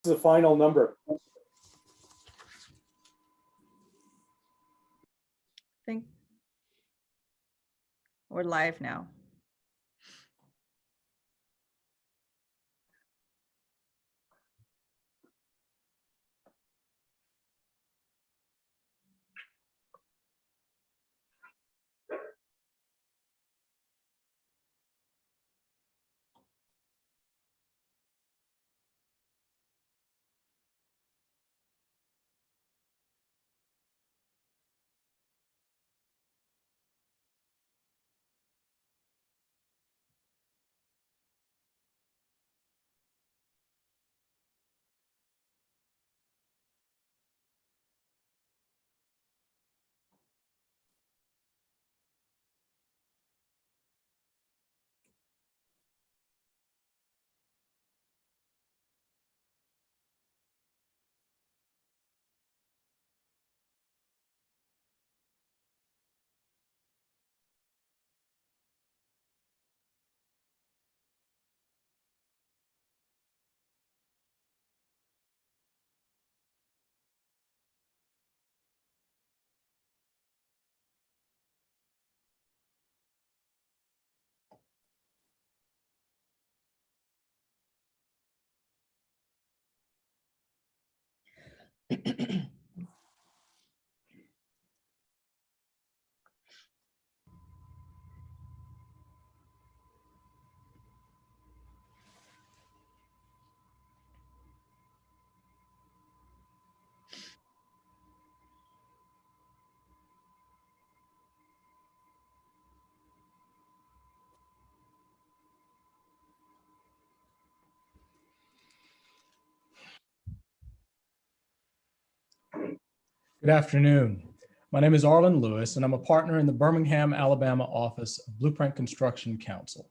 the final number? I think we're live now. Good afternoon. My name is Arlen Lewis, and I'm a partner in the Birmingham, Alabama office of Blueprint Construction Council.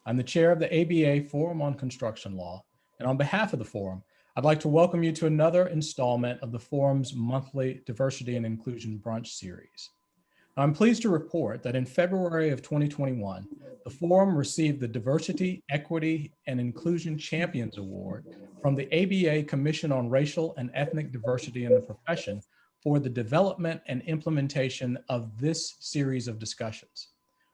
I'm the chair of the ABA Forum on Construction Law, and on behalf of the forum, I'd like to welcome you to another installment of the forum's monthly Diversity and Inclusion Brunch series. I'm pleased to report that in February of 2021, the forum received the Diversity, Equity, and Inclusion Champions Award from the ABA Commission on Racial and Ethnic Diversity in the Profession for the development and implementation of this series of discussions.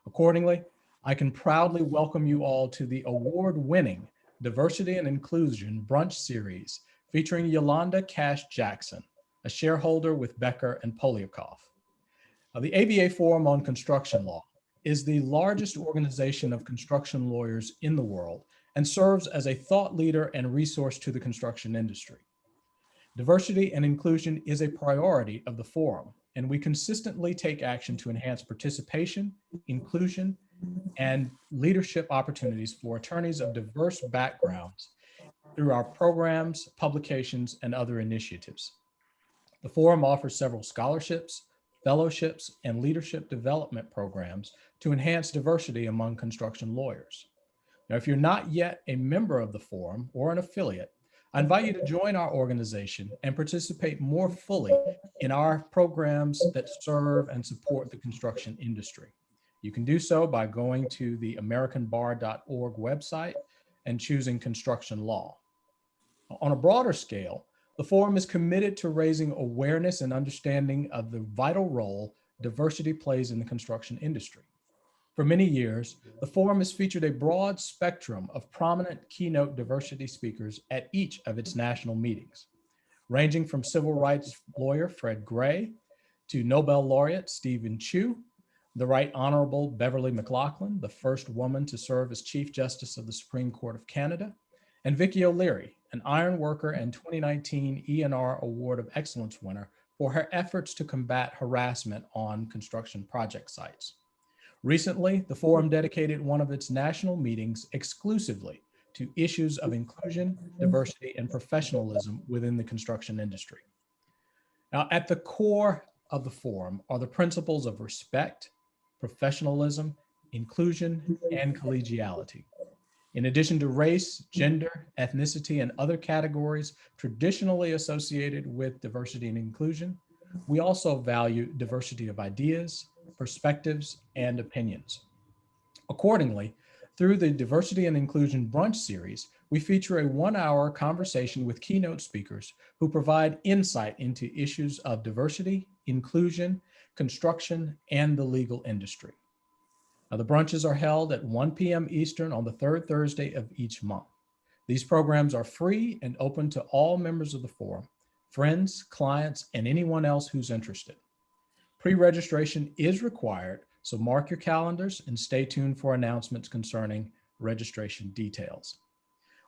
Accordingly, I can proudly welcome you all to the award-winning Diversity and Inclusion Brunch series featuring Yolanda Cash Jackson, a shareholder with Becker and Poliakoff. The ABA Forum on Construction Law is the largest organization of construction lawyers in the world and serves as a thought leader and resource to the construction industry. Diversity and inclusion is a priority of the forum, and we consistently take action to enhance participation, inclusion, and leadership opportunities for attorneys of diverse backgrounds through our programs, publications, and other initiatives. The forum offers several scholarships, fellowships, and leadership development programs to enhance diversity among construction lawyers. Now, if you're not yet a member of the forum or an affiliate, I invite you to join our organization and participate more fully in our programs that serve and support the construction industry. You can do so by going to the americanbar.org website and choosing construction law. On a broader scale, the forum is committed to raising awareness and understanding of the vital role diversity plays in the construction industry. For many years, the forum has featured a broad spectrum of prominent keynote diversity speakers at each of its national meetings, ranging from civil rights lawyer Fred Gray to Nobel laureate Stephen Chu, the Right Honorable Beverly McLaughlin, the first woman to serve as Chief Justice of the Supreme Court of Canada, and Vicki O'Leary, an iron worker and 2019 ENR Award of Excellence winner for her efforts to combat harassment on construction project sites. Recently, the forum dedicated one of its national meetings exclusively to issues of inclusion, diversity, and professionalism within the construction industry. Now, at the core of the forum are the principles of respect, professionalism, inclusion, and collegiality. In addition to race, gender, ethnicity, and other categories traditionally associated with diversity and inclusion, we also value diversity of ideas, perspectives, and opinions. Accordingly, through the Diversity and Inclusion Brunch series, we feature a 1-hour conversation with keynote speakers who provide insight into issues of diversity, inclusion, construction, and the legal industry. Now, the brunches are held at 1 p.m. Eastern on the third Thursday of each month. These programs are free and open to all members of the forum, friends, clients, and anyone else who's interested. Pre-registration is required, so mark your calendars and stay tuned for announcements concerning registration details.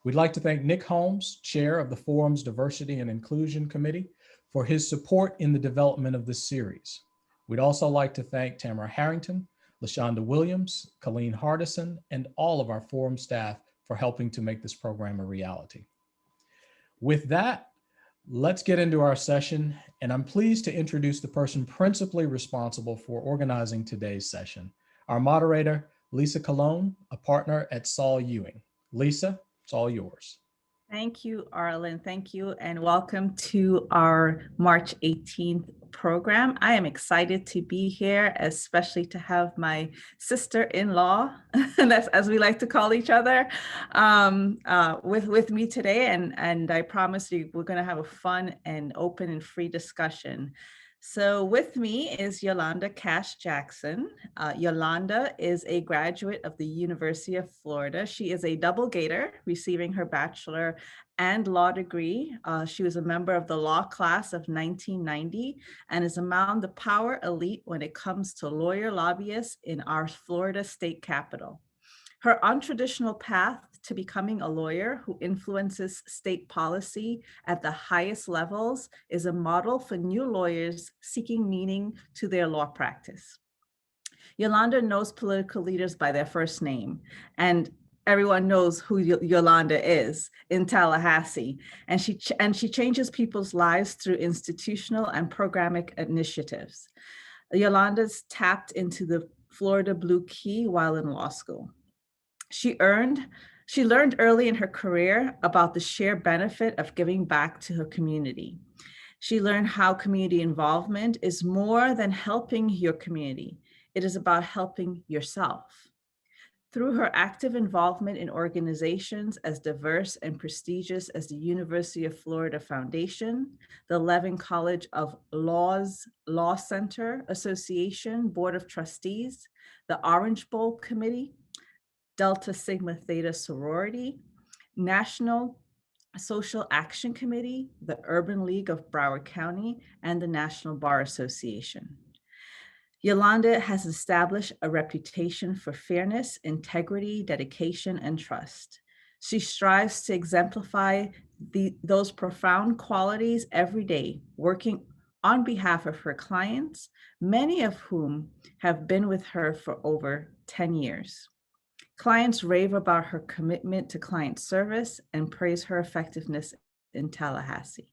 We'd like to thank Nick Holmes, chair of the forum's Diversity and Inclusion Committee, for his support in the development of this series. We'd also like to thank Tamara Harrington, LaShonda Williams, Colleen Hardison, and all of our forum staff for helping to make this program a reality. With that, let's get into our session, and I'm pleased to introduce the person principally responsible for organizing today's session, our moderator, Lisa Colon, a partner at Saul Ewing. Lisa, it's all yours. Thank you, Arlen. Thank you, and welcome to our March 18th program. I am excited to be here, especially to have my sister-in-law, that's as we like to call each other, with me today. And I promise you, we're going to have a fun and open and free discussion. So with me is Yolanda Cash Jackson. Yolanda is a graduate of the University of Florida. She is a double Gator, receiving her bachelor and law degree. She was a member of the law class of 1990 and is among the power elite when it comes to lawyer lobbyists in our Florida state capitol. Her untraditional path to becoming a lawyer who influences state policy at the highest levels is a model for new lawyers seeking meaning to their law practice. Yolanda knows political leaders by their first name, and everyone knows who Yolanda is in Tallahassee, and she changes people's lives through institutional and programmatic initiatives. Yolanda's tapped into the Florida Blue Key while in law school. She learned early in her career about the sheer benefit of giving back to her community. She learned how community involvement is more than helping your community. It is about helping yourself. Through her active involvement in organizations as diverse and prestigious as the University of Florida Foundation, the Levin College of Law's Law Center Association Board of Trustees, the Orange Bowl Committee, Delta Sigma Theta Sorority, National Social Action Committee, the Urban League of Broward County, and the National Bar Association. Yolanda has established a reputation for fairness, integrity, dedication, and trust. She strives to exemplify those profound qualities every day, working on behalf of her clients, many of whom have been with her for over 10 years. Clients rave about her commitment to client service and praise her effectiveness in Tallahassee.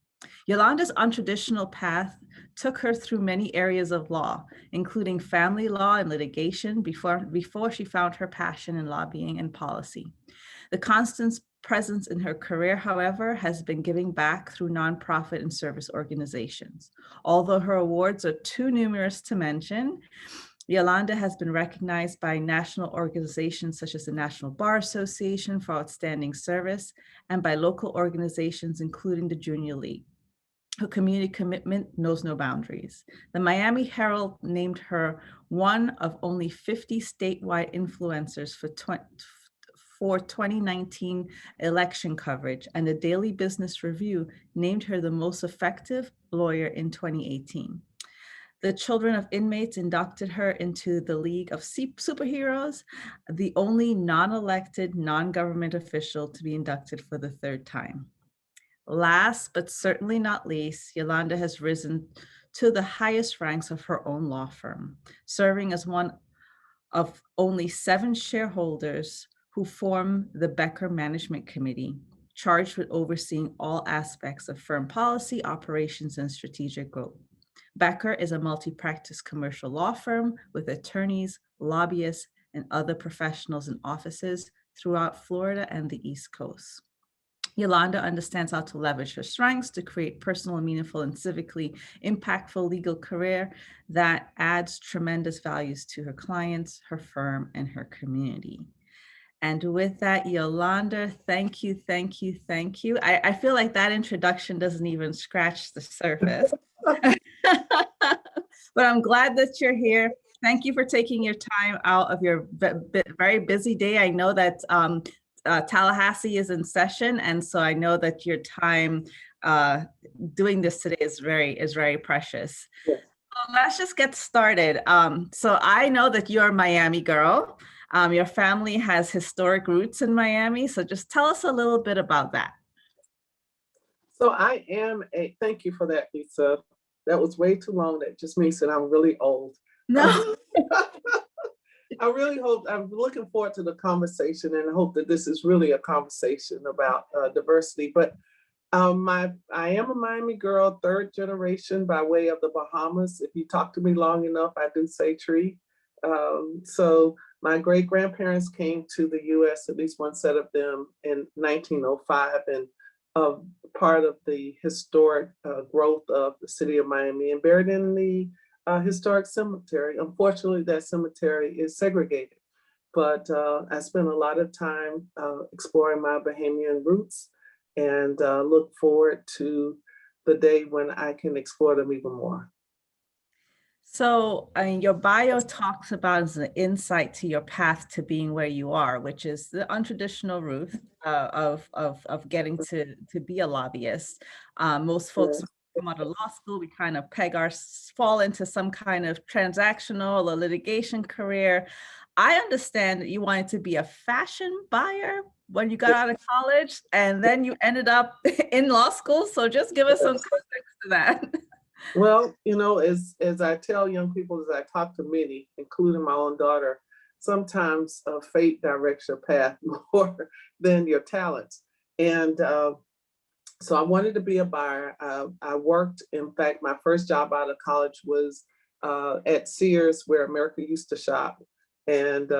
Yolanda's untraditional path took her through many areas of law, including family law and litigation, before she found her passion in lobbying and policy. The constant presence in her career, however, has been giving back through nonprofit and service organizations. Although her awards are too numerous to mention, Yolanda has been recognized by national organizations such as the National Bar Association for outstanding service and by local organizations, including the Junior League. Her community commitment knows no boundaries. The Miami Herald named her one of only 50 statewide influencers for 2019 election coverage, and the Daily Business Review named her the most effective lawyer in 2018. The children of inmates inducted her into the League of Superheroes, the only non-elected, non-government official to be inducted for the third time. Last, but certainly not least, Yolanda has risen to the highest ranks of her own law firm, serving as one of only 7 shareholders who form the Becker Management Committee, charged with overseeing all aspects of firm policy, operations, and strategic growth. Becker is a multi-practice commercial law firm with attorneys, lobbyists, and other professionals in offices throughout Florida and the East Coast. Yolanda understands how to leverage her strengths to create personal, meaningful, and civically impactful legal career that adds tremendous values to her clients, her firm, and her community. And with that, Yolanda, thank you, thank you, thank you. I feel like that introduction doesn't even scratch the surface. But I'm glad that you're here. Thank you for taking your time out of your very busy day. I know that Tallahassee is in session, and so I know that your time doing this today is very precious. Yes. Let's just get started. So I know that you're a Miami girl. Your family has historic roots in Miami. So just tell us a little bit about that. So thank you for that, Lisa. That was way too long. That just means that I'm really old. No. I'm looking forward to the conversation and I hope that this is really a conversation about diversity. But I am a Miami girl, third generation by way of the Bahamas. If you talk to me long enough, I do say tree. So my great grandparents came to the US, at least one set of them, in 1905, and part of the historic growth of the city of Miami, and buried in the historic cemetery. Unfortunately, that cemetery is segregated, but I spent a lot of time exploring my Bahamian roots, and look forward to the day when I can explore them even more. So, I mean, your bio talks about as an insight to your path to being where you are, which is the untraditional route of getting to be a lobbyist. Most folks come out of law school, we kind of fall into some kind of transactional or litigation career. I understand that you wanted to be a fashion buyer when you got out of college, and then you ended up in law school. So just give us some context to that. Well, as I tell young people, as I talk to many, including my own daughter, sometimes fate directs your path more than your talents. And so I wanted to be a buyer. I worked, in fact, my first job out of college was at Sears, where America used to shop, and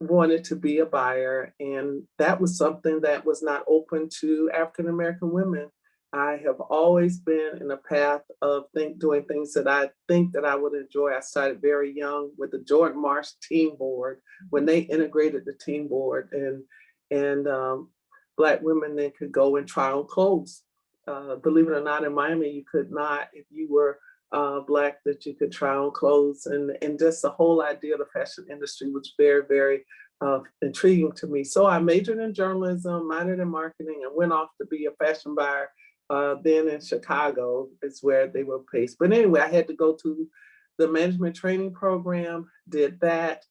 wanted to be a buyer. And that was something that was not open to African-American women. I have always been in a path of doing things that I think that I would enjoy. I started very young with the Jordan Marsh team board when they integrated the team board, and Black women then could go and try on clothes. Believe it or not, in Miami, you could not, if you were Black, that you could try on clothes, and just the whole idea of the fashion industry was very, very intriguing to me. So I majored in journalism, minored in marketing, and went off to be a fashion buyer. Then in Chicago is where they were based. But anyway, I had to go to the management training program, did that,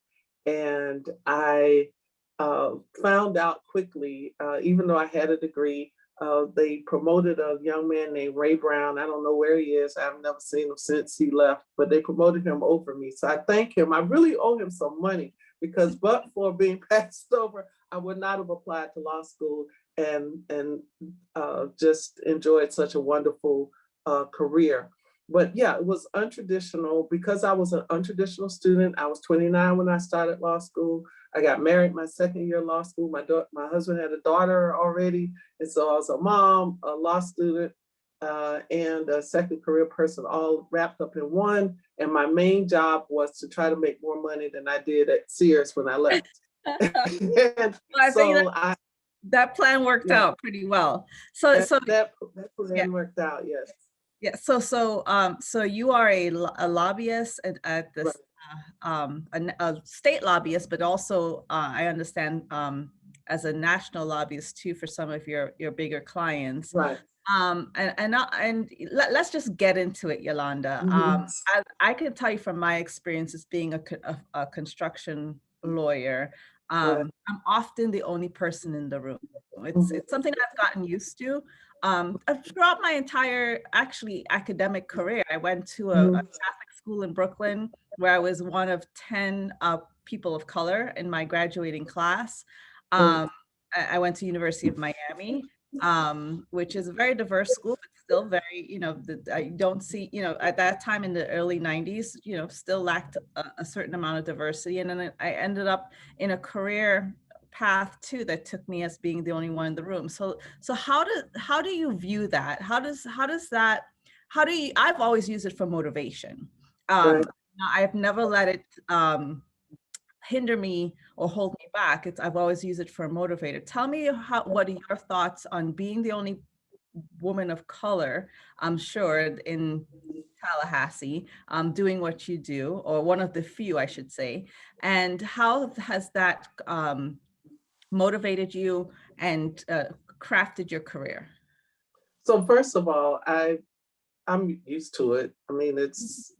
and I found out quickly, even though I had a degree, they promoted a young man named Ray Brown. I don't know where he is. I've never seen him since he left, but they promoted him over me. So I thank him. I really owe him some money, because but for being passed over, I would not have applied to law school and just enjoyed such a wonderful career. But yeah, it was untraditional because I was an untraditional student. I was 29 when I started law school. I got married my second year of law school. My husband had a daughter already. And so I was a mom, a law student, and a second career person, all wrapped up in one. And my main job was to try to make more money than I did at Sears when I left. And well, that plan worked out pretty well. So that plan worked out, yes. Yeah. So you are a lobbyist at this a state lobbyist, but also I understand as a national lobbyist too for some of your bigger clients. Right. Let's just get into it, Yolanda. Mm-hmm. I can tell you from my experience as being a construction lawyer, I'm often the only person in the room. It's something I've gotten used to. Throughout my entire academic career, I went to a Catholic school in Brooklyn where I was one of 10 people of color in my graduating class. I went to University of Miami, which is a very diverse school, but still very, I don't see, at that time in the early 90s, still lacked a certain amount of diversity. And then I ended up in a career path too that took me as being the only one in the room. So how do you view that? I've always used it for motivation. I've never let it hinder me or hold me back. I've always used it for a motivator. Tell me what are your thoughts on being the only woman of color, I'm sure, in Tallahassee, doing what you do, or one of the few, I should say, and how has that motivated you and crafted your career? So first of all, I'm used to it. I mean, it's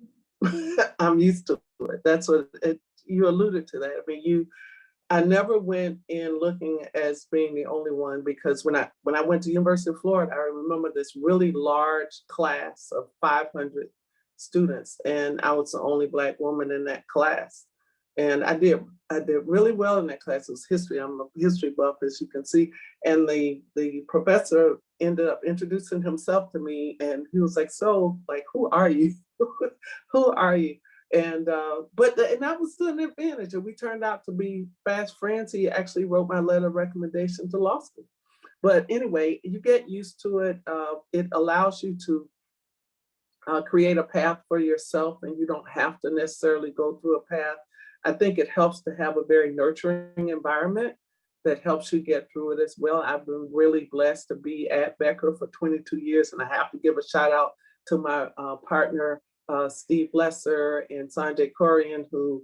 I'm used to it. That's what you alluded to that. I mean, I never went in looking as being the only one, because when I went to University of Florida, I remember this really large class of 500 students, and I was the only Black woman in that class. And I did really well in that class. It was history. I'm a history buff, as you can see. And the professor ended up introducing himself to me, and he was like, "So, like, who are you? Who are you?" And that was still an advantage. And we turned out to be fast friends. He actually wrote my letter of recommendation to law school. But anyway, you get used to it. It allows you to create a path for yourself, and you don't have to necessarily go through a path. I think it helps to have a very nurturing environment that helps you get through it as well. I've been really blessed to be at Becker for 22 years, and I have to give a shout out to my partner, Steve Lesser and Sanjay Korean, who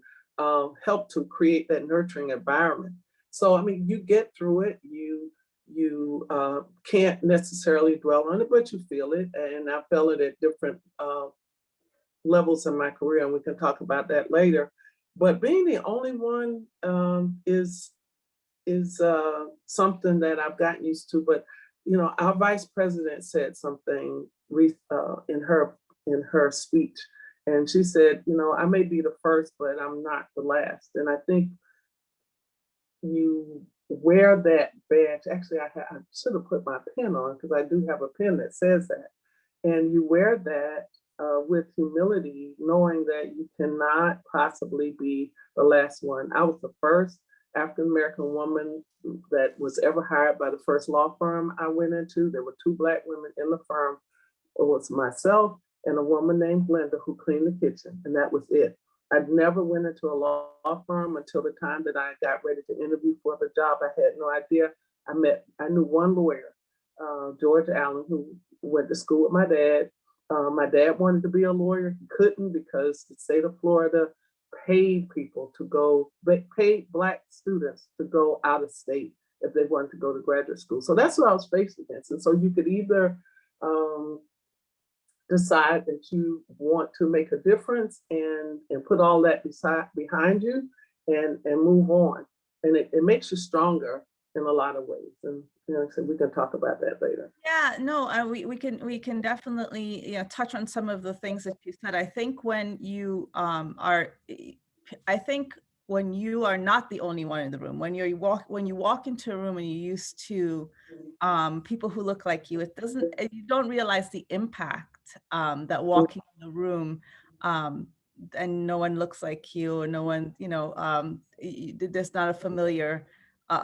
helped to create that nurturing environment. So, I mean, you get through it. You can't necessarily dwell on it, but you feel it. And I felt it at different levels in my career, and we can talk about that later. But being the only one is something that I've gotten used to. But you know, our vice president said something in her speech, and she said, you know, I may be the first, but I'm not the last. And I think you wear that badge. Actually, I should have put my pen on, because I do have a pen that says that. And you wear that with humility, knowing that you cannot possibly be the last one. I was the first African American woman that was ever hired by the first law firm I went into. There were 2 Black women in the firm. It was myself and a woman named Glenda who cleaned the kitchen, and that was it. I'd never went into a law firm until the time that I got ready to interview for the job. I had no idea. I knew one lawyer, George Allen, who went to school with my dad. My dad wanted to be a lawyer. He couldn't, because the state of Florida paid Black students to go out of state if they wanted to go to graduate school. So that's what I was faced against. And so you could either decide that you want to make a difference and put all that behind you and move on. And it makes you stronger in a lot of ways. And you know, so we can talk about that later. Yeah, no, we can definitely touch on some of the things that you said. I think when you when you are not the only one in the room, when you walk into a room and you're used to people who look like you, you don't realize the impact that walking in the room and no one looks like you, or no one, there's not a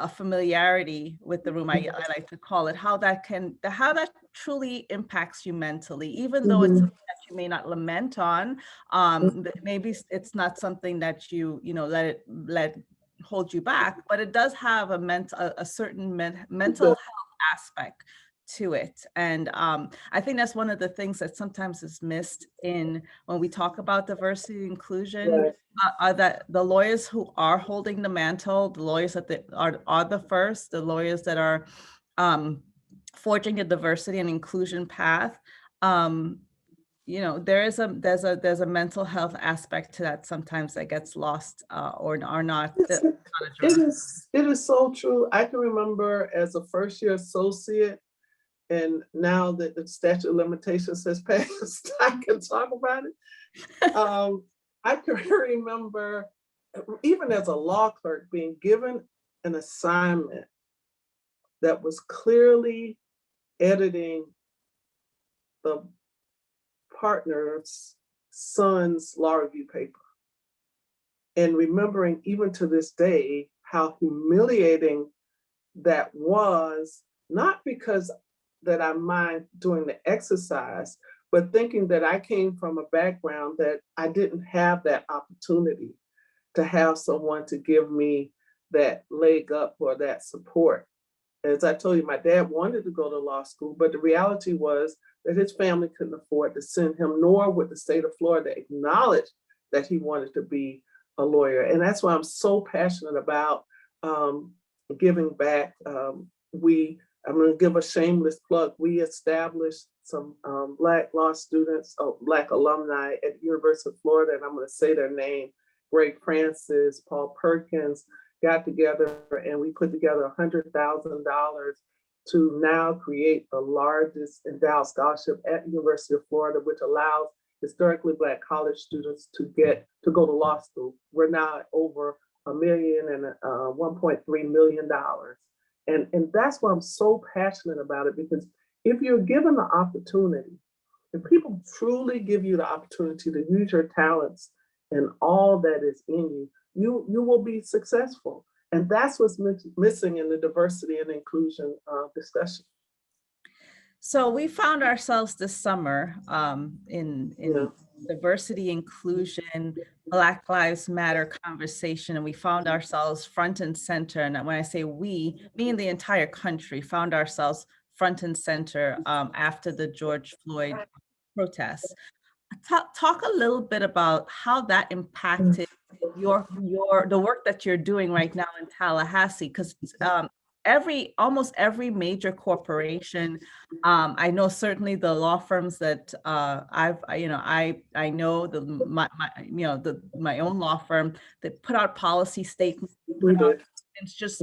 familiarity with the room, I like to call it, how that truly impacts you mentally, even though it's something that you may not lament on. Maybe it's not something that you let hold you back, but it does have a certain mental health aspect to it. And I think that's one of the things that sometimes is missed when we talk about diversity and inclusion. Right. Are that the lawyers who are holding the mantle, the lawyers that are the first, the lawyers that are forging a diversity and inclusion path. There's a mental health aspect to that sometimes that gets lost or not. It is so true. I can remember as a first year associate, and now that the statute of limitations has passed, I can talk about it. I can remember, even as a law clerk, being given an assignment that was clearly editing the partner's son's law review paper. And remembering even to this day how humiliating that was, not because that I mind doing the exercise, but thinking that I came from a background that I didn't have that opportunity. to have someone to give me that leg up or that support. As I told you, my dad wanted to go to law school, but the reality was that his family couldn't afford to send him, nor would the state of Florida acknowledge that he wanted to be a lawyer. And that's why I'm so passionate about giving back. I'm going to give a shameless plug. We established some Black law students, Black alumni at the University of Florida, and I'm going to say their name. Greg Francis, Paul Perkins, got together and we put together $100,000 to now create the largest endowed scholarship at the University of Florida, which allows historically Black college students to go to law school. We're now at over $1 million and $1.3 million. And that's why I'm so passionate about it, because if you're given the opportunity, if people truly give you the opportunity to use your talents and all that is in you, you will be successful. And that's what's missing in the diversity and inclusion discussion. So we found ourselves this summer in diversity, inclusion, Black Lives Matter conversation, and we found ourselves front and center. And when I say we, me and the entire country found ourselves front and center after the George Floyd protests. Talk a little bit about how that impacted the work that you're doing right now in Tallahassee, because almost every major corporation, I know certainly the law firms that I know my own law firm that put out policy statements. It's just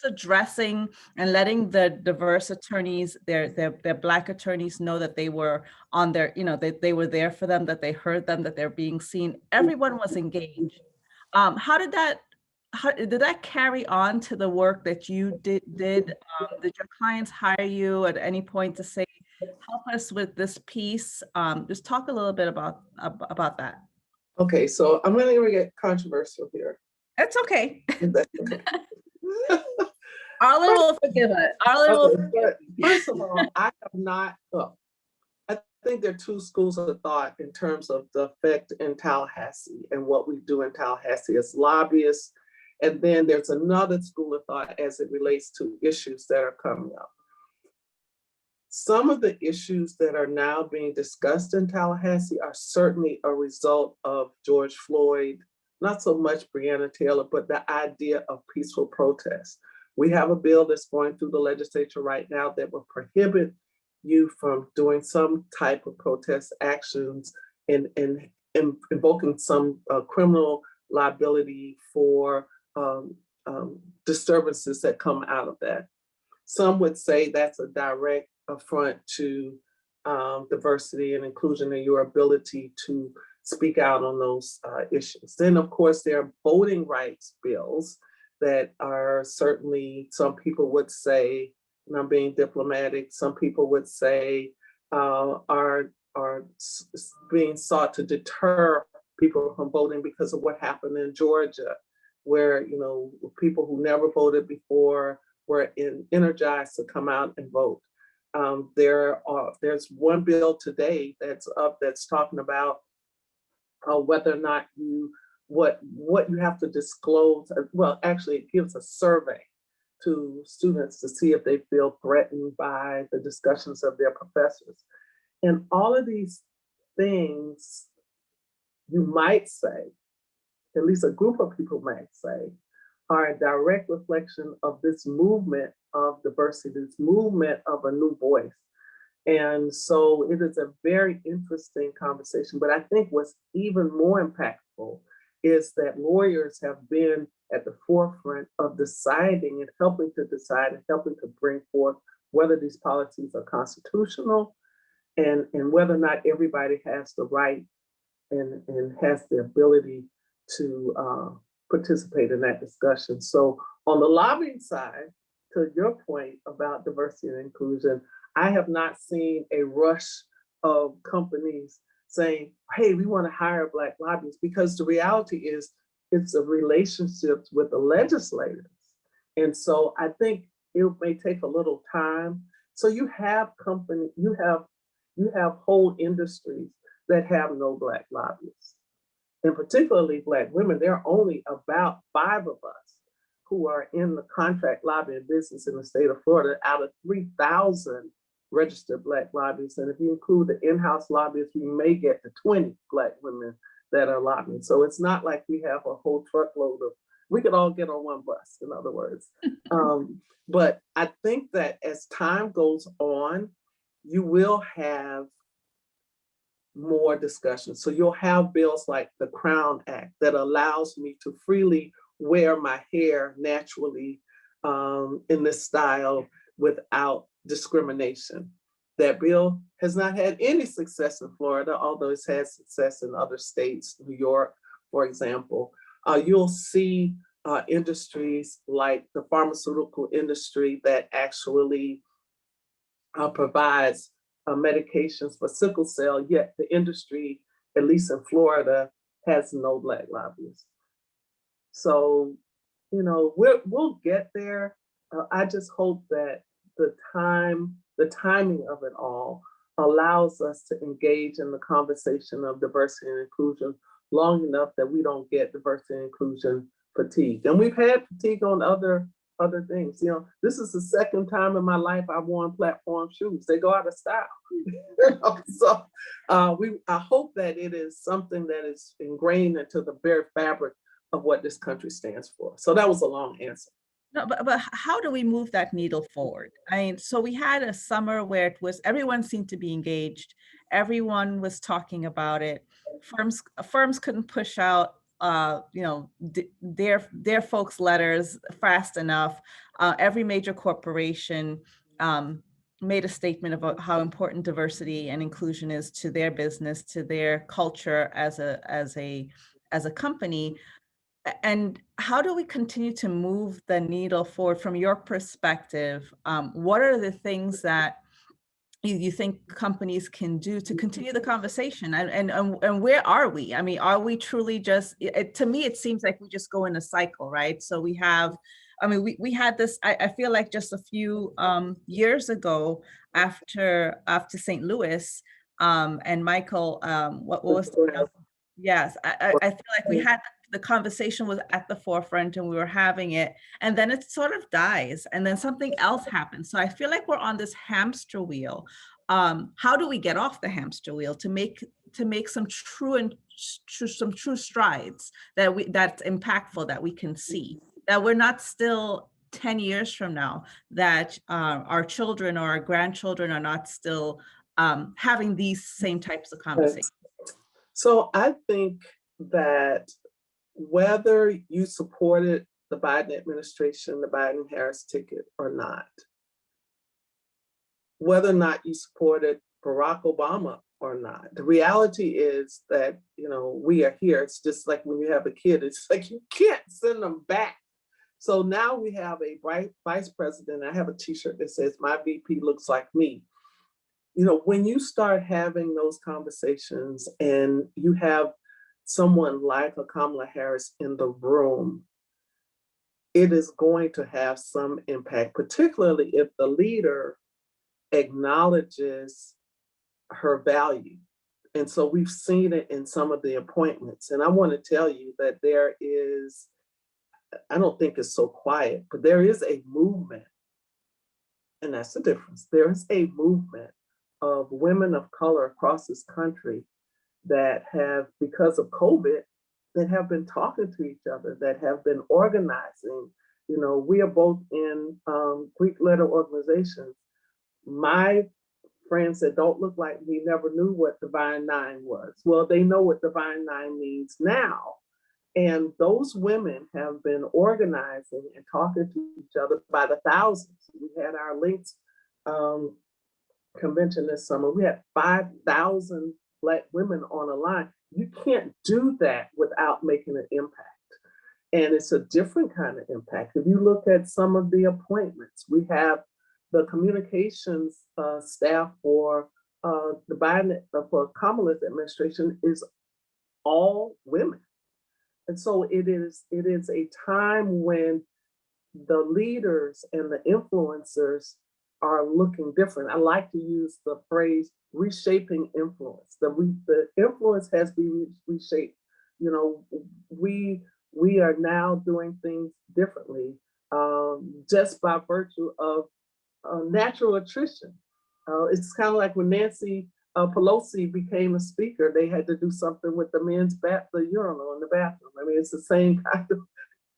addressing and letting the diverse attorneys, their Black attorneys, know that they were on their, that they were there for them, that they heard them, that they're being seen. Everyone was engaged. How did that carry on to the work that you did? Did your clients hire you at any point to say, help us with this piece? Just talk a little bit about that. Okay, so I'm going to get controversial here. It's okay. Okay. Arlen will forgive it. First of all, I have not. I think there are two schools of thought in terms of the effect in Tallahassee and what we do in Tallahassee as lobbyists. And then there's another school of thought as it relates to issues that are coming up. Some of the issues that are now being discussed in Tallahassee are certainly a result of George Floyd, not so much Breonna Taylor, but the idea of peaceful protest. We have a bill that's going through the legislature right now that will prohibit you from doing some type of protest actions and invoking some criminal liability for disturbances that come out of that. Some would say that's a direct affront to diversity and inclusion and your ability to speak out on those issues. Then, of course, there are voting rights bills that are certainly, some people would say, and I'm being diplomatic, some people would say are being sought to deter people from voting because of what happened in Georgia, where people who never voted before were energized to come out and vote. There's one bill today that's up that's talking about whether or not what you have to disclose. Well, actually, it gives a survey to students to see if they feel threatened by the discussions of their professors. And all of these things, you might say, at least a group of people might say, are a direct reflection of this movement of diversity, this movement of a new voice. And so it is a very interesting conversation. But I think what's even more impactful is that lawyers have been at the forefront of deciding and helping to decide and helping to bring forth whether these policies are constitutional and whether or not everybody has the right and has the ability to participate in that discussion. So on the lobbying side, to your point about diversity and inclusion, I have not seen a rush of companies saying, hey, we want to hire Black lobbyists, because the reality is it's a relationship with the legislators. And so I think it may take a little time. So you have companies, you have whole industries that have no Black lobbyists. and particularly Black women, there are only about 5 of us who are in the contract lobbying business in the state of Florida out of 3,000 registered Black lobbyists. And if you include the in-house lobbyists, we may get to 20 Black women that are lobbying. So it's not like we have a whole truckload of, we could all get on one bus, in other words. But I think that as time goes on, you will have more discussion. So you'll have bills like the Crown Act that allows me to freely wear my hair naturally in this style without discrimination. That bill has not had any success in Florida, although it's had success in other states, New York, for example. You'll see industries like the pharmaceutical industry that actually provides medications for sickle cell, yet the industry, at least in Florida, has no Black lobbyists. So, you know, we'll get there. I just hope that the timing of it all allows us to engage in the conversation of diversity and inclusion long enough that we don't get diversity and inclusion fatigue. And we've had fatigue on other things. You know, this is the second time in my life I've worn platform shoes. They go out of style. So I hope that it is something that is ingrained into the very fabric of what this country stands for. So that was a long answer. No, but how do we move that needle forward? I mean, so we had a summer where it was, everyone seemed to be engaged. Everyone was talking about it. Firms couldn't push out, you know, their folks' letters fast enough. Every major corporation made a statement about how important diversity and inclusion is to their business, to their culture as a company. And how do we continue to move the needle forward from your perspective? What are the things that you think companies can do to continue the conversation? And where are we? I mean, are we truly just, to me, it seems like we just go in a cycle, right? So we have, I mean, we had this, I feel like just a few years ago after St. Louis, and Michael, what was the, yes, I feel like we had the conversation was at the forefront and we were having it, and then it sort of dies and then something else happens. So I feel like we're on this hamster wheel. How do we get off the hamster wheel to make some true strides that's impactful, that we can see, that we're not still 10 years from now, that our children or our grandchildren are not still having these same types of conversations? So I think that whether you supported the Biden administration, the Biden-Harris ticket or not, whether or not you supported Barack Obama or not, the reality is that, you know, we are here. It's just like when you have a kid, it's like you can't send them back. So now we have a vice president. I have a t-shirt that says, "My VP looks like me." You know, when you start having those conversations and you have someone like a Kamala Harris in the room, it is going to have some impact, particularly if the leader acknowledges her value. And so we've seen it in some of the appointments. And I want to tell you that there is, I don't think it's so quiet, but there is a movement. And that's the difference. There is a movement of women of color across this country that have, because of COVID, that have been talking to each other, that have been organizing. You know, we are both in Greek letter organizations. My friends that don't look like me never knew what Divine Nine was. Well, they know what Divine Nine means now. And those women have been organizing and talking to each other by the thousands. We had our Links convention this summer. We had 5,000 Black women on a line. You can't do that without making an impact. And it's a different kind of impact. If you look at some of the appointments, we have the communications staff for the Biden, for Kamala's administration is all women. And so it is a time when the leaders and the influencers are looking different. I like to use the phrase reshaping influence. The influence has been reshaped you know, we are now doing things differently, just by virtue of natural attrition. It's kind of like when Nancy Pelosi became a speaker, they had to do something with the the urinal in the bathroom. I mean, it's the same kind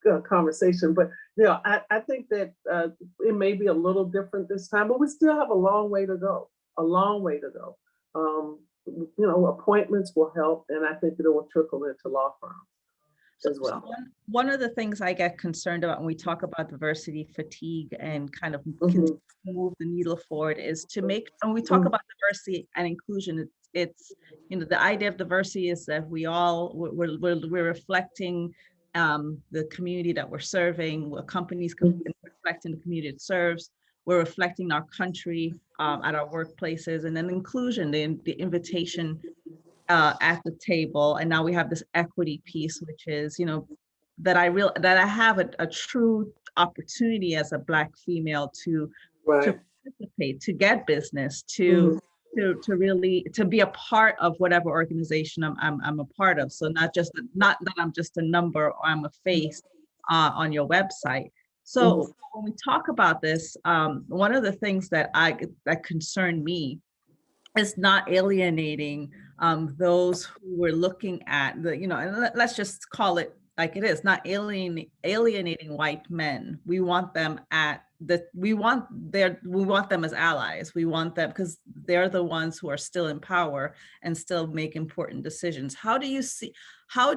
of conversation, but I think that it may be a little different this time, but we still have a long way to go. A long way to go. Appointments will help, and I think that it will trickle into law firms as well. So one of the things I get concerned about when we talk about diversity fatigue and kind of move the needle forward is to make, when we talk about diversity and inclusion, it's the idea of diversity is that we're reflecting the community that we're serving, what companies reflecting the community it serves, we're reflecting our country at our workplaces, and then inclusion, the invitation at the table. And now we have this equity piece, which is, that I have a true opportunity as a Black female to participate, to get business, to really be a part of whatever organization I'm a part of. So not that I'm just a number or I'm a face on your website. So when we talk about this, one of the things that concern me is not alienating those who we're looking at, and let's just call it like it is, not alienating white men. We want them we want them as allies. We want them because they're the ones who are still in power and still make important decisions. Do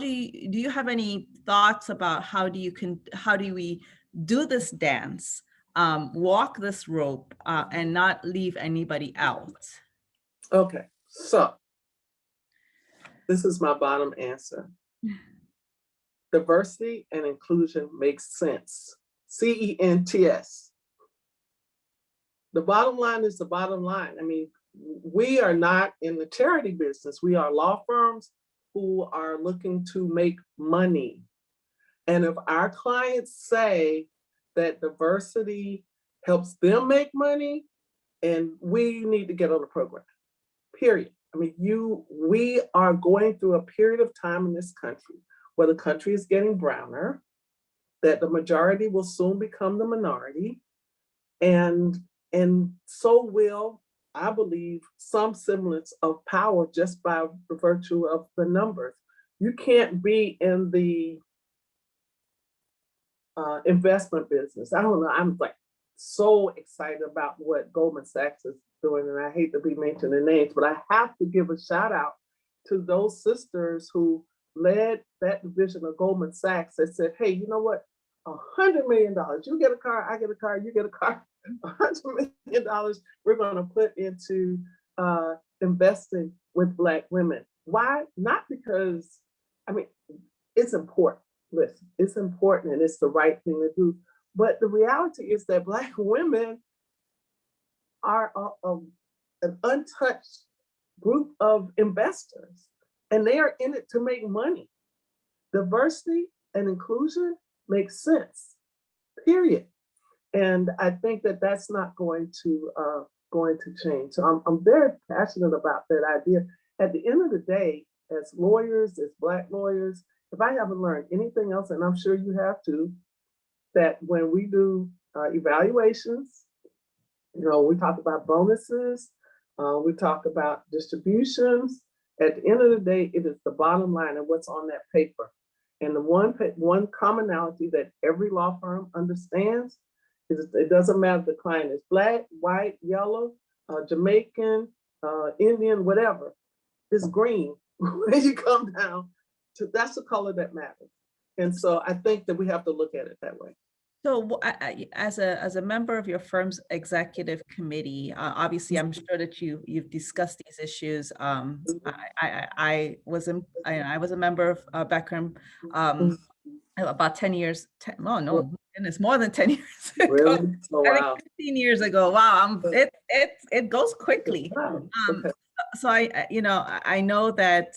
you have any thoughts about how do we do this dance, walk this rope, and not leave anybody out? Okay, so this is my bottom answer. Diversity and inclusion makes sense. CENTS. The bottom line is the bottom line. I mean, we are not in the charity business. We are law firms who are looking to make money. And if our clients say that diversity helps them make money, and we need to get on the program. Period. I mean, we are going through a period of time in this country where the country is getting browner, that the majority will soon become the minority, and so will, I believe, some semblance of power just by virtue of the numbers. You can't be in the investment business. I don't know. I'm like so excited about what Goldman Sachs is doing, and I hate to be mentioning names, but I have to give a shout out to those sisters who led that division of Goldman Sachs that said, hey, you know what? $100 million, you get a car, I get a car, you get a car, $100 million we're going to put into investing with Black women. Why? Not because, I mean, it's important. Listen, it's important and it's the right thing to do. But the reality is that Black women are an untouched group of investors, and they are in it to make money. Diversity and inclusion makes sense, period. And I think that that's not going to change. So I'm very passionate about that idea. At the end of the day, as lawyers, as Black lawyers, if I haven't learned anything else, and I'm sure you have too, that when we do evaluations, we talk about bonuses, we talk about distributions. At the end of the day, it is the bottom line of what's on that paper. And the one commonality that every law firm understands is it doesn't matter if the client is Black, white, yellow, Jamaican, Indian, whatever, it's green. When you come down to, that's the color that matters. And so I think that we have to look at it that way. So as a member of your firm's executive committee, obviously, I'm sure that you've discussed these issues. I was a member of Becker about 10 years. Goodness, more than 10 years ago. Really? Oh, wow. I think 15 years ago. Wow, it goes quickly. Wow. Okay. So I know that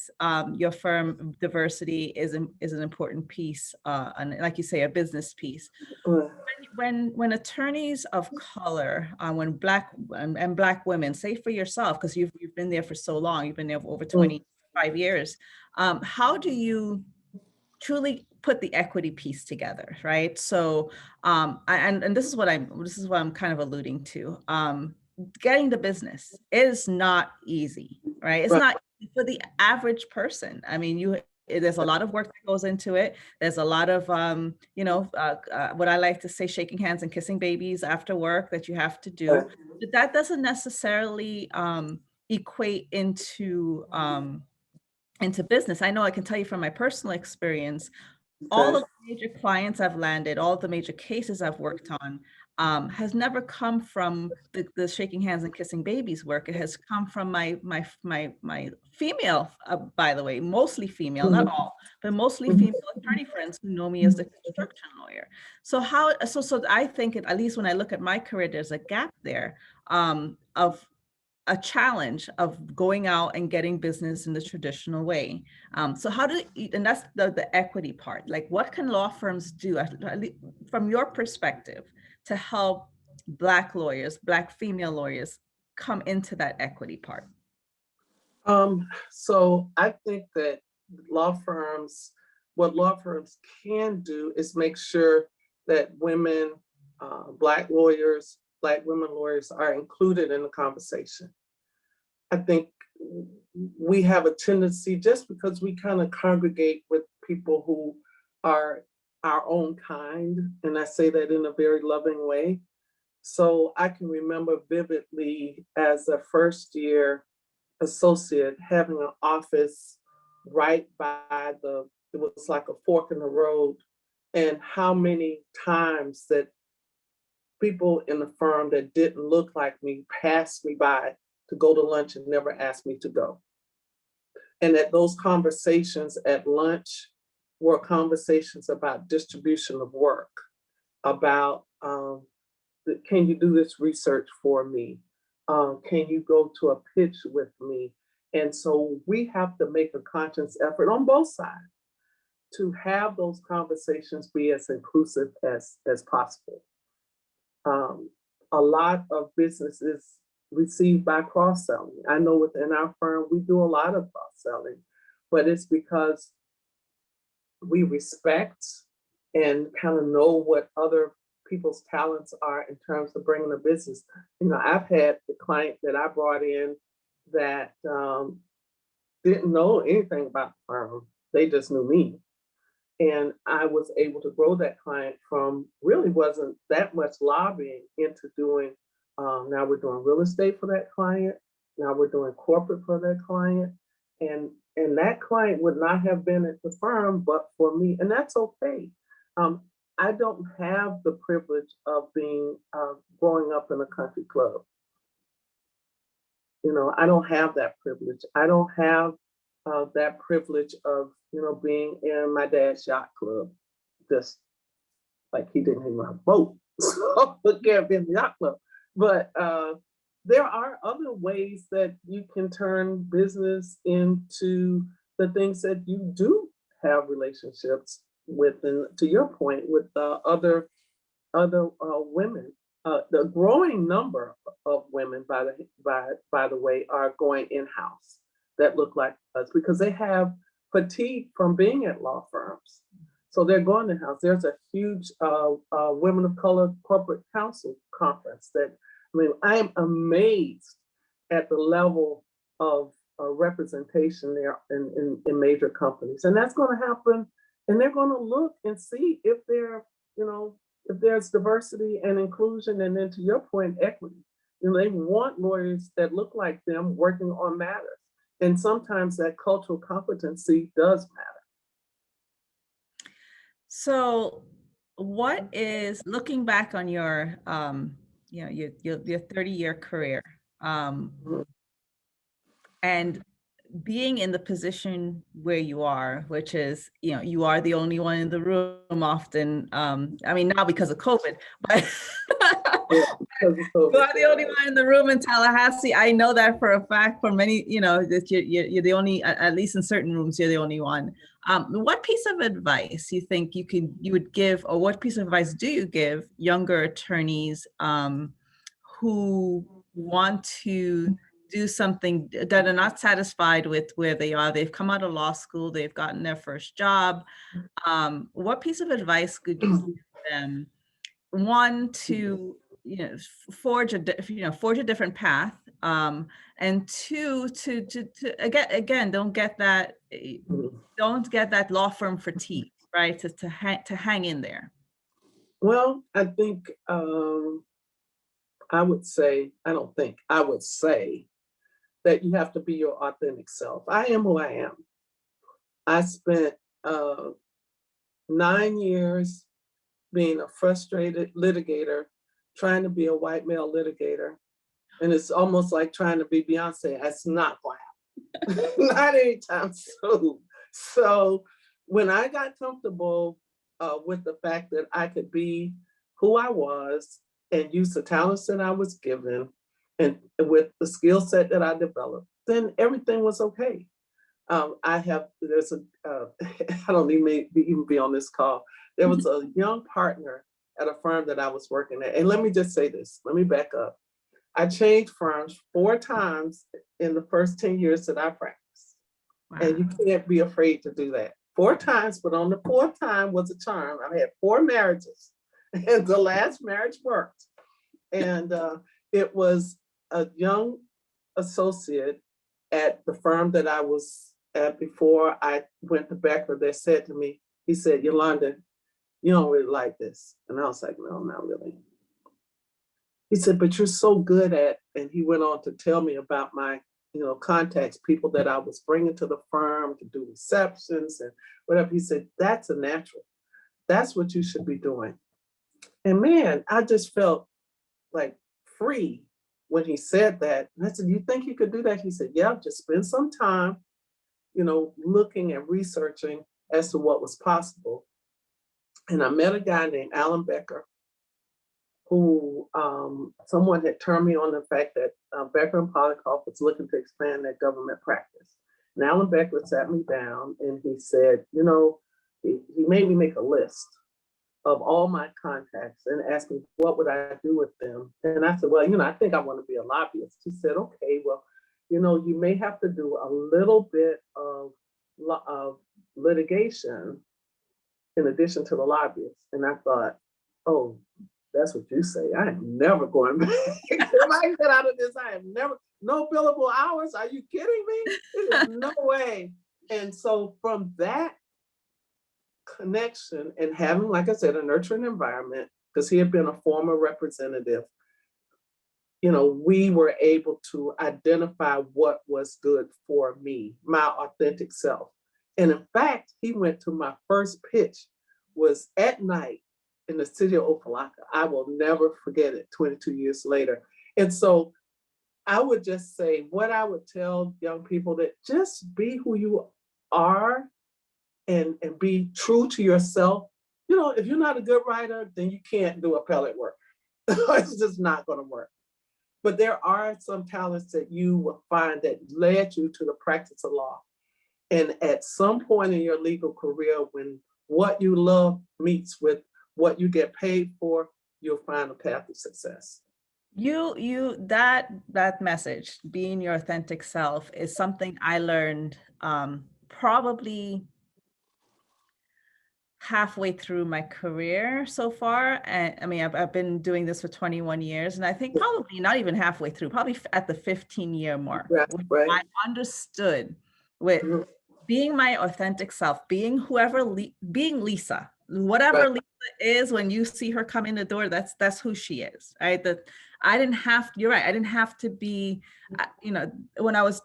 your firm diversity is an important piece, and like you say, a business piece. When attorneys of color, when Black and Black women, say for yourself, because you've been there for so long, you've been there for over 25 years. How do you truly put the equity piece together, right? So, and this is what I'm kind of alluding to. Getting the business is not easy, right? It's Right. not for the average person. I mean, there's a lot of work that goes into it. There's a lot of, what I like to say, shaking hands and kissing babies after work that you have to do. But that doesn't necessarily equate into business. I know I can tell you from my personal experience, all of the major clients I've landed, all of the major cases I've worked on, has never come from the shaking hands and kissing babies work. It has come from my female, by the way, mostly female, not all, but mostly female attorney friends who know me as the construction lawyer. So I think, at least when I look at my career, there's a gap there of a challenge of going out and getting business in the traditional way. So and that's the equity part. Like, what can law firms do, from your perspective, to help Black lawyers, Black female lawyers, come into that equity part? So I think that what law firms can do is make sure that women, Black lawyers, Black women lawyers are included in the conversation. I think we have a tendency, just because we kind of congregate with people who are our own kind, and I say that in a very loving way. So I can remember vividly, as a first year associate, having an office right by it was like a fork in the road, and how many times that people in the firm that didn't look like me passed me by to go to lunch and never asked me to go. And that those conversations at lunch were conversations about distribution of work, about can you do this research for me? Can you go to a pitch with me? And so we have to make a conscious effort on both sides to have those conversations be as inclusive as possible. A lot of businesses received by cross-selling. I know within our firm, we do a lot of cross-selling, but it's because we respect and kind of know what other people's talents are in terms of bringing a business. I've had the client that I brought in that didn't know anything about the firm. They just knew me. And I was able to grow that client from really wasn't that much lobbying into doing, now we're doing real estate for that client. Now we're doing corporate for that client. And that client would not have been at the firm but for me, and that's okay. I don't have the privilege of growing up in a country club. I don't have that privilege. I don't have that privilege of, being in my dad's yacht club, just like he didn't even have a boat, so it can't be in the yacht club. But there are other ways that you can turn business into the things that you do have relationships with, and to your point, with other women. The growing number of women, by the way, are going in-house that look like us because they have fatigue from being at law firms. So they're going in-house. There's a huge Women of Color Corporate Council conference that, I am amazed at the level of representation there in major companies. And that's going to happen. And they're going to look and see if there's diversity and inclusion, and then to your point, equity. They want lawyers that look like them working on matters. And sometimes that cultural competency does matter. So what is, looking back on your, your 30-year career, and being in the position where you are, which is, you are the only one in the room often. Now because of COVID, but you are the only one in the room in Tallahassee. I know that for a fact. For many, that you're the only, at least in certain rooms, you're the only one. What piece of advice you think you would give, or what piece of advice do you give younger attorneys who want to do something, that are not satisfied with where they are. They've come out of law school, they've gotten their first job. What piece of advice could you give them? One, to forge a different path, and two, to again don't get that law firm fatigue, right? To hang in there. Well, I think I would say that you have to be your authentic self. I am who I am. I spent 9 years being a frustrated litigator, trying to be a white male litigator. And it's almost like trying to be Beyonce. That's not going to happen. Not anytime soon. So when I got comfortable with the fact that I could be who I was and use the talents that I was given and with the skill set that I developed, then everything was okay. I don't even be on this call. There was a young partner at a firm that I was working at. And let me just say this, let me back up. I changed firms 4 times in the first 10 years that I practiced. Wow. And you can't be afraid to do that. 4 times, but on the 4th time was a charm. I had 4 marriages and the last marriage worked. And it was a young associate at the firm that I was at before I went to Becker that said to me, he said, "Yolanda, you don't really like this." And I was like, "No, not really." He said, "But you're so good at," and he went on to tell me about my, contacts, people that I was bringing to the firm to do receptions and whatever. He said, "That's a natural. That's what you should be doing." And man, I just felt like free when he said that. And I said, "You think you could do that?" He said, "Yeah, just spend some time, looking and researching as to what was possible." And I met a guy named Alan Becker, who someone had turned me on the fact that Becker and Polikoff was looking to expand their government practice. And Alan Becker sat me down and he said, he made me make a list of all my contacts and asked me what would I do with them. And I said, "Well, I think I want to be a lobbyist." He said, "Okay, well, you may have to do a little bit of litigation in addition to the lobbyist." And I thought, "Oh, that's what you say. I am never going back. If I get out of this, I am never, no billable hours. Are you kidding me? There's no way." And so from that connection and having, like I said, a nurturing environment, because he had been a former representative, we were able to identify what was good for me, my authentic self. And in fact, he went to my first pitch was at night in the city of Opelika. I will never forget it 22 years later. And so I would just say, what I would tell young people, that just be who you are and be true to yourself. If you're not a good writer, then you can't do appellate work. It's just not going to work. But there are some talents that you will find that led you to the practice of law. And at some point in your legal career, when what you love meets with what you get paid for, you'll find a path of success. That message, being your authentic self, is something I learned probably halfway through my career so far. And I mean, I've been doing this for 21 years, and I think probably not even halfway through, probably at the 15-year mark. Right. I understood with being my authentic self, being being Lisa, whatever Lisa is, when you see her come in the door, that's who she is, right? You're right, I didn't have to be, when I was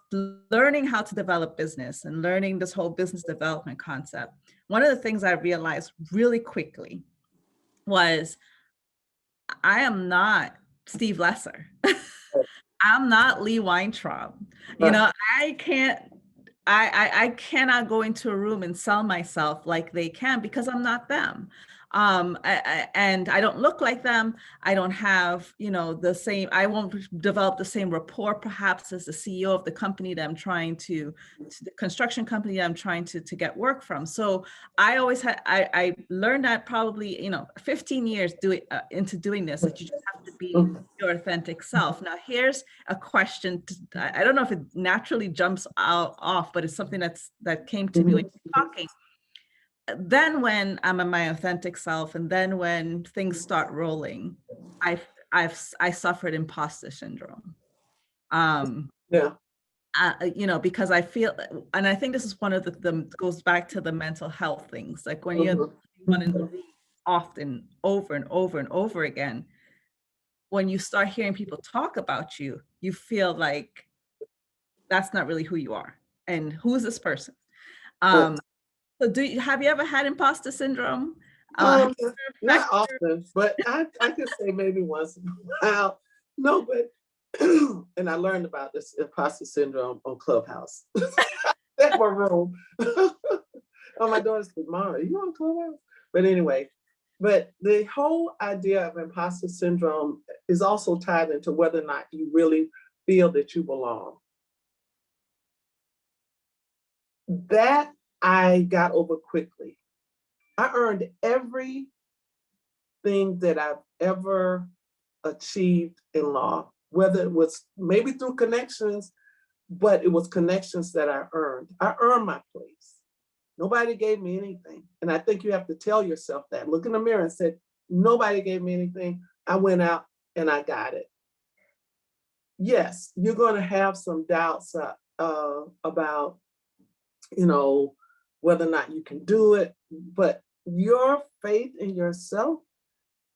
learning how to develop business and learning this whole business development concept, one of the things I realized really quickly was I am not Steve Lesser. I'm not Lee Weintraub. I cannot go into a room and sell myself like they can, because I'm not them. And I don't look like them. I don't have, the same, I won't develop the same rapport perhaps as the CEO of the company that I'm trying to the construction company that I'm trying to get work from. So I always had, I learned that probably, 15 years into doing this, that you just have to be Mhm. your authentic self. Now, here's a question. I don't know if it naturally jumps out off, but it's something that came to me when you were talking. Then when I'm in my authentic self, and then when things start rolling, I suffered imposter syndrome. Yeah. Because I feel, and I think this is one of the goes back to the mental health things. Like when you're one in the room often over and over and over again, when you start hearing people talk about you, you feel like that's not really who you are. And who is this person? Right. So have you ever had imposter syndrome? Has Um, it Not affected often, but I can say maybe once in a while. No, but and I learned about this imposter syndrome on Clubhouse. That my room. Oh, my daughter said, "Mom, are you on Clubhouse?" But anyway, but the whole idea of imposter syndrome is also tied into whether or not you really feel that you belong. That I got over quickly. I earned everything that I've ever achieved in law, whether it was maybe through connections, but it was connections that I earned. I earned my place. Nobody gave me anything. And I think you have to tell yourself that. Look in the mirror and say, nobody gave me anything. I went out and I got it. Yes, you're going to have some doubts about, whether or not you can do it, but your faith in yourself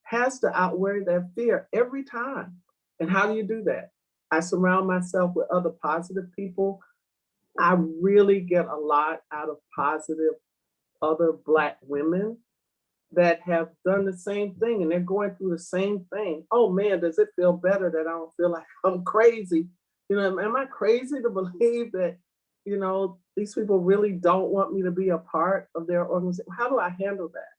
has to outweigh that fear every time. And how do you do that? I surround myself with other positive people. I really get a lot out of positive other Black women that have done the same thing and they're going through the same thing. Oh man, does it feel better that I don't feel like I'm crazy? Am I crazy to believe that, these people really don't want me to be a part of their organization? How do I handle that?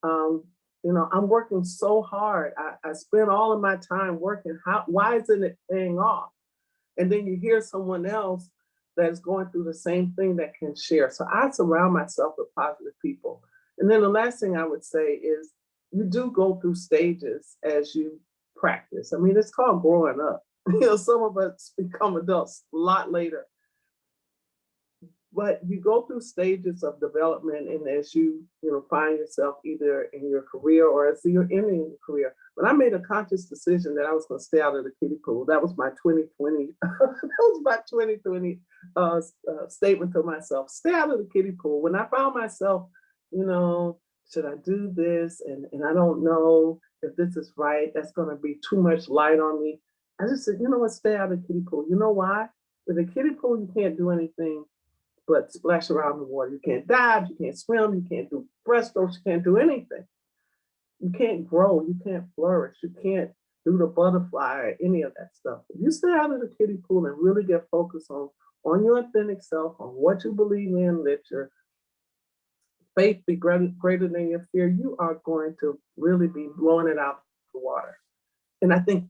I'm working so hard. I spend all of my time working. Why isn't it paying off? And then you hear someone else that's going through the same thing that can share. So I surround myself with positive people. And then the last thing I would say is you do go through stages as you practice. I mean, it's called growing up. Some of us become adults a lot later. But you go through stages of development, and as you find yourself either in your career or as you're ending your career. When I made a conscious decision that I was going to stay out of the kiddie pool, that was my 2020. That was my 2020 statement to myself: stay out of the kiddie pool. When I found myself, should I do this? And I don't know if this is right. That's going to be too much light on me. I just said, you know what? Stay out of the kiddie pool. You know why? With a kiddie pool, you can't do anything but splash around the water. You can't dive, you can't swim, you can't do breaststrokes, you can't do anything. You can't grow, you can't flourish, you can't do the butterfly or any of that stuff. If you stay out of the kiddie pool and really get focused on your authentic self, on what you believe in, let your faith be greater than your fear, you are going to really be blowing it out the water. And I think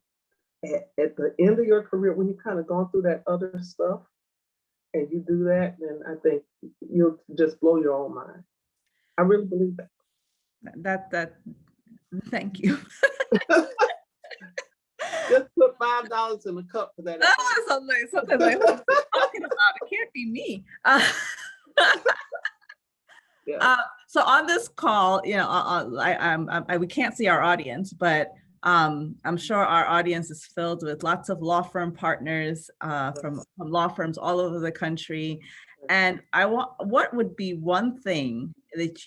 at the end of your career, when you've kind of gone through that other stuff, and you do that, then I think you'll just blow your own mind. I really believe that. Thank you. Just put $5 in the cup for that. Something like what I'm talking about. It can't be me. Yeah. So on this call, we can't see our audience, but I'm sure our audience is filled with lots of law firm partners from law firms all over the country. And what would be one thing that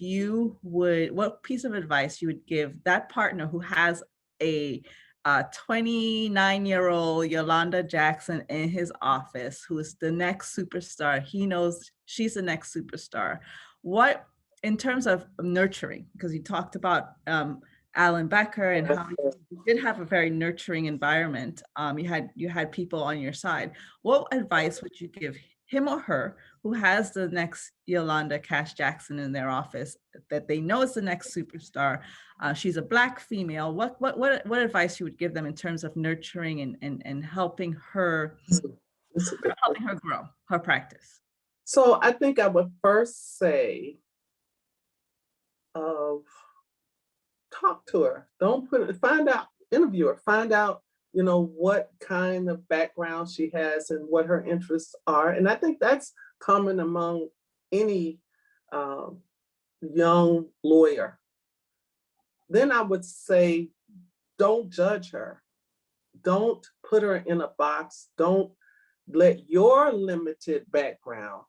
what piece of advice you would give that partner who has a 29-year-old Yolanda Jackson in his office, who is the next superstar? He knows she's the next superstar. What, in terms of nurturing, because you talked about Alan Becker and how you did have a very nurturing environment. You had people on your side. What advice would you give him or her who has the next Yolanda Cash Jackson in their office, that they know is the next superstar? She's a Black female. What advice you would give them in terms of nurturing and helping her grow her practice? So I think I would first say, talk to her. Find out interview her, find out, you know, what kind of background she has and what her interests are. And I think that's common among any young lawyer. Then I would say, don't judge her. Don't put her in a box. Don't let your limited background,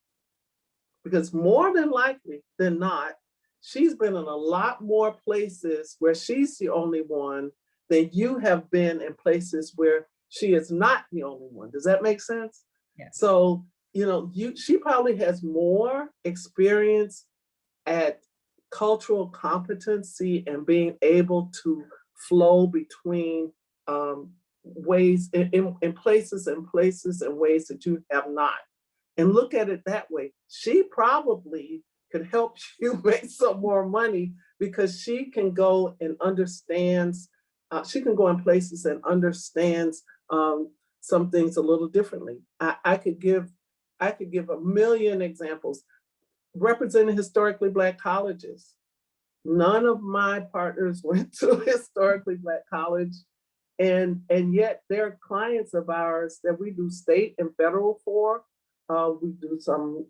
because more than likely than not, she's been in a lot more places where she's the only one than you have been in places where she is not the only one. Does that make sense? Yeah. So, you know, she probably has more experience at cultural competency and being able to flow between ways in places and ways that you have not. And look at it that way. She probably could help you make some more money because she can go and understands, she can go in places and understands some things a little differently. I could give a million examples. Representing historically Black colleges. None of my partners went to historically Black college. And yet they're clients of ours that we do state and federal for. We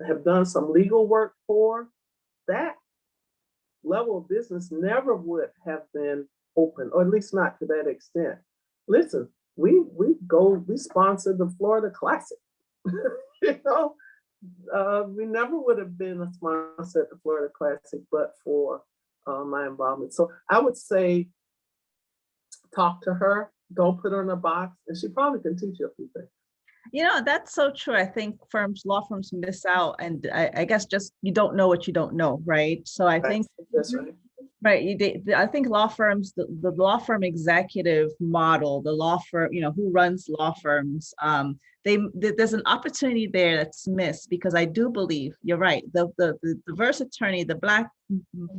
have done some legal work for. That level of business never would have been open, or at least not to that extent. Listen, we sponsor the Florida Classic. You know, we never would have been a sponsor at the Florida Classic, but for my involvement. So I would say, talk to her, don't put her in a box, and she probably can teach you a few things. You know, that's so true. I think law firms miss out, and I guess just you don't know what you don't know, right? So I think that's right. Right. I think law firms, the law firm executive model, the law firm, you know, who runs law firms, there's an opportunity there that's missed, because I do believe you're right. The diverse attorney, the Black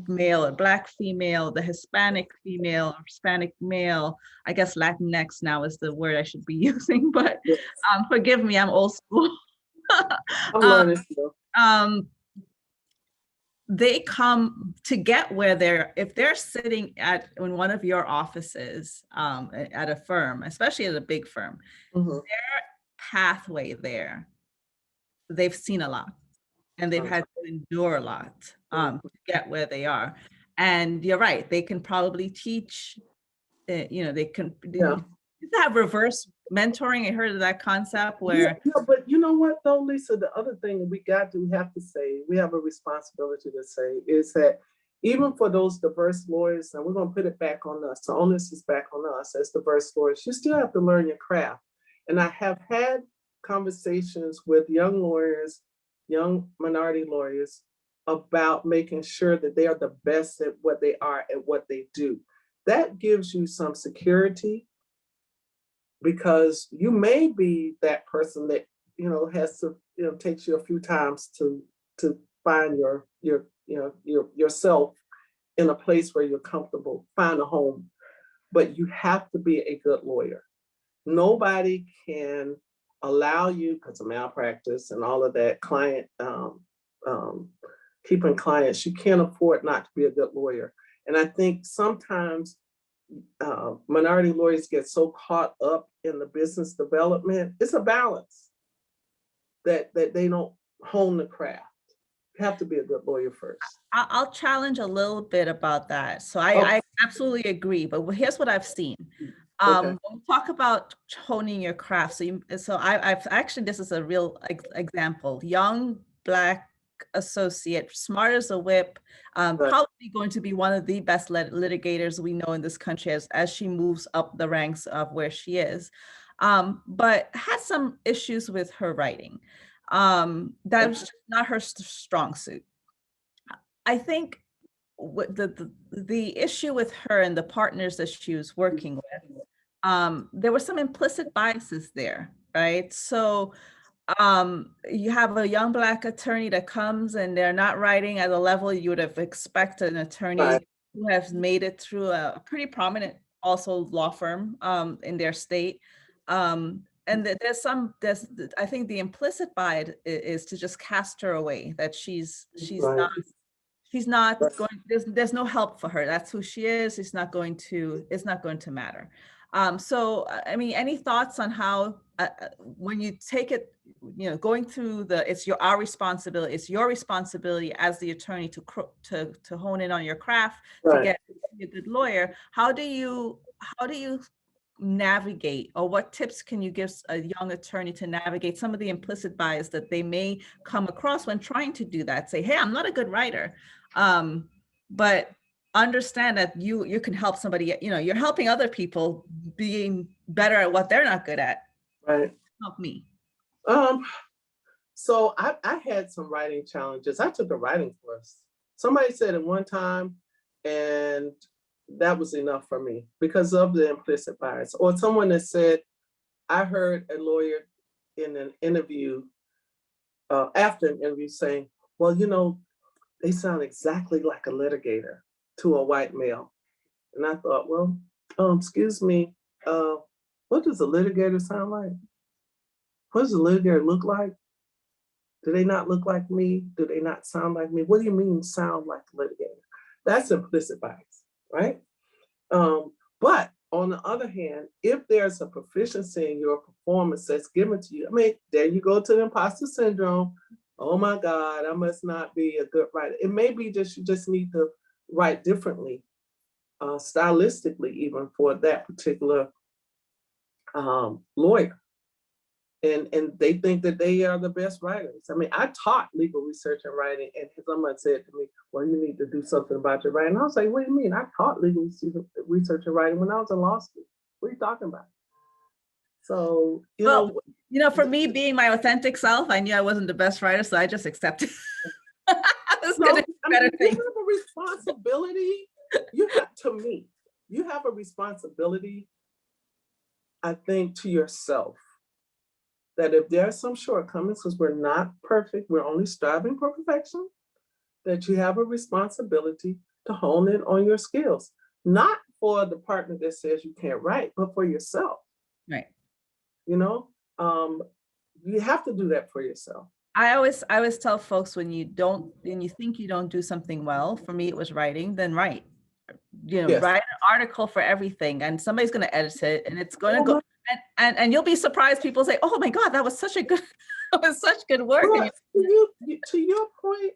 male, Black female, the Hispanic female, Hispanic male, I guess Latinx now is the word I should be using, but Yes. Forgive me, I'm old school. I'm learning still. They come to get where if they're sitting in one of your offices at a firm, especially at a big firm, their pathway there, they've seen a lot and they've had to endure a lot to get where they are. And you're right, they can probably teach, you know, they can have reverse mentoring. I heard of that concept where. Yeah, but you know what though, Lisa, the other thing we have to say, we have a responsibility to say, is that even for those diverse lawyers, and we're going to put it back on us, the onus is back on us as diverse lawyers, you still have to learn your craft. And I have had conversations with young lawyers, young minority lawyers, about making sure that they are the best at what they are, at what they do. That gives you some security, because you may be that person that, you know, has to, you know, takes you a few times to find yourself in a place where you're comfortable, find a home. But you have to be a good lawyer. Nobody can allow you, because of malpractice and all of that, client keeping clients, you can't afford not to be a good lawyer. And I think sometimes minority lawyers get so caught up in the business development. It's a balance that they don't hone the craft. You have to be a good lawyer first. I'll challenge a little bit about that. So I absolutely agree, but here's what I've seen. When we talk about honing your craft, I've actually, this is a real example. Young Black associate, smart as a whip, probably going to be one of the best litigators we know in this country as she moves up the ranks of where she is, but had some issues with her writing. That was just not her strong suit. I think what the issue with her and the partners that she was working with, there were some implicit biases there, right? So you have a young Black attorney that comes and they're not writing at a level you would have expected an attorney who has made it through a pretty prominent also law firm in their state. And I think the implicit bias is to just cast her away, that she's not going, there's no help for her. That's who she is. It's not going to matter. So, I mean, any thoughts on how, when you take it, going through it's our responsibility, it's your responsibility as the attorney to hone in on your craft, to Right. get to be a good lawyer. How do you navigate, or what tips can you give a young attorney to navigate some of the implicit bias that they may come across when trying to do that? Say, hey, I'm not a good writer, but understand that you can help somebody, you're helping other people being better at what they're not good at. Right. Help me. So I had some writing challenges. I took a writing course. Somebody said it one time, and that was enough for me because of the implicit bias. Or someone that said, I heard a lawyer in an interview, after an interview, saying, well, they sound exactly like a litigator to a white male. And I thought, well, excuse me, what does a litigator sound like? What does a litigator look like? Do they not look like me? Do they not sound like me? What do you mean sound like a litigator? That's implicit bias, right? But on the other hand, if there's a proficiency in your performance that's given to you, I mean, there you go to the imposter syndrome. Oh my God, I must not be a good writer. It may be just you just need to write differently, stylistically, even for that particular lawyer. And they think that they are the best writers. I mean, I taught legal research and writing, and someone said to me, well, you need to do something about your writing. I was like, what do you mean? I taught legal research and writing when I was in law school. What are you talking about? So, for me, being my authentic self, I knew I wasn't the best writer, so I just accepted. You have a responsibility. You have a responsibility, I think, to yourself. That if there are some shortcomings, because we're not perfect, we're only striving for perfection, that you have a responsibility to hone in on your skills, not for the partner that says you can't write, but for yourself. Right. You have to do that for yourself. I always tell folks, when you think you don't do something well, for me, it was writing, then write. Yes. Write an article for everything, and somebody's going to edit it, and it's going to go. And you'll be surprised. People say, "Oh my God, that was such good work." Well, to your point,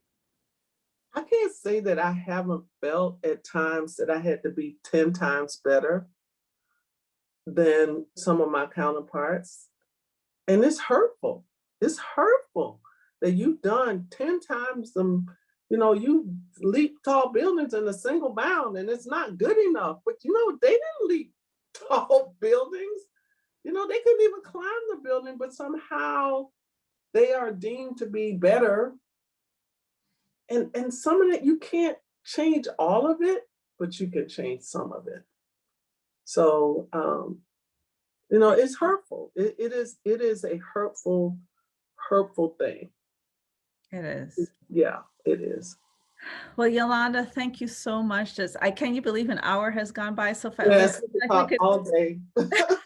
I can't say that I haven't felt at times that I had to be 10 times better than some of my counterparts, and it's hurtful. It's hurtful that you've done 10 times them. You leap tall buildings in a single bound, and it's not good enough. But they didn't leap tall buildings. They couldn't even climb the building, but somehow they are deemed to be better. And some of it, you can't change all of it, but you can change some of it. So, it's hurtful. It is a hurtful thing. It is. Yeah, it is. Well, Yolanda, thank you so much. Can you believe an hour has gone by so fast? Yes, we could talk all day.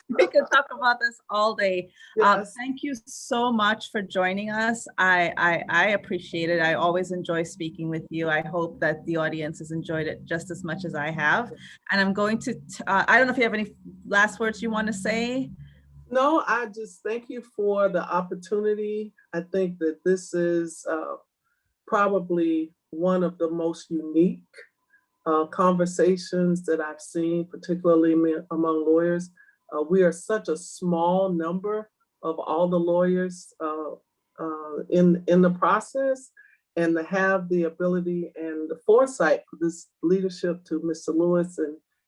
We could talk about this all day. Yes. Thank you so much for joining us. I appreciate it. I always enjoy speaking with you. I hope that the audience has enjoyed it just as much as I have. And I'm going to, I don't know if you have any last words you want to say. No, I just thank you for the opportunity. I think that this is probably one of the most unique conversations that I've seen, particularly among lawyers. We are such a small number of all the lawyers in the process, and to have the ability and the foresight for this leadership to Mr. Lewis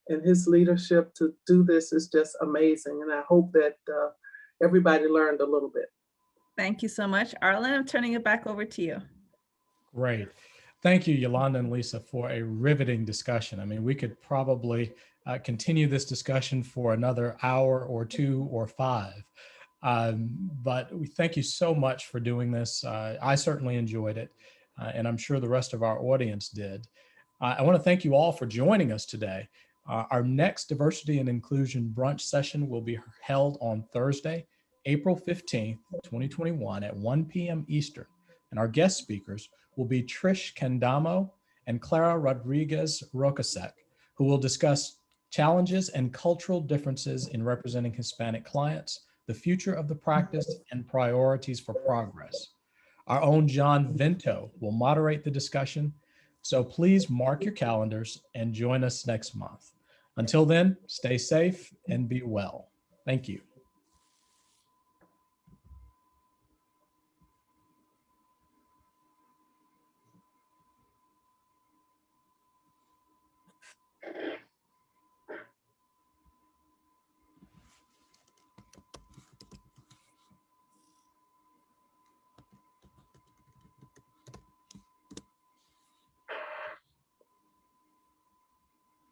and his leadership to do this is just amazing. And I hope that everybody learned a little bit. Thank you so much. Arlen, I'm turning it back over to you. Great. Thank you, Yolanda and Lisa, for a riveting discussion. I mean, we could probably continue this discussion for another hour or 2 or 5. But we thank you so much for doing this. I certainly enjoyed it, and I'm sure the rest of our audience did. I want to thank you all for joining us today. Our next Diversity and Inclusion Brunch session will be held on Thursday, April 15th, 2021 at 1 p.m. Eastern. And our guest speakers will be Trish Kendamo and Clara Rodriguez Rocasek, who will discuss Challenges and Cultural Differences in Representing Hispanic Clients, the Future of the Practice, and Priorities for Progress. Our own John Vento will moderate the discussion, so please mark your calendars and join us next month. Until then, stay safe and be well. Thank you.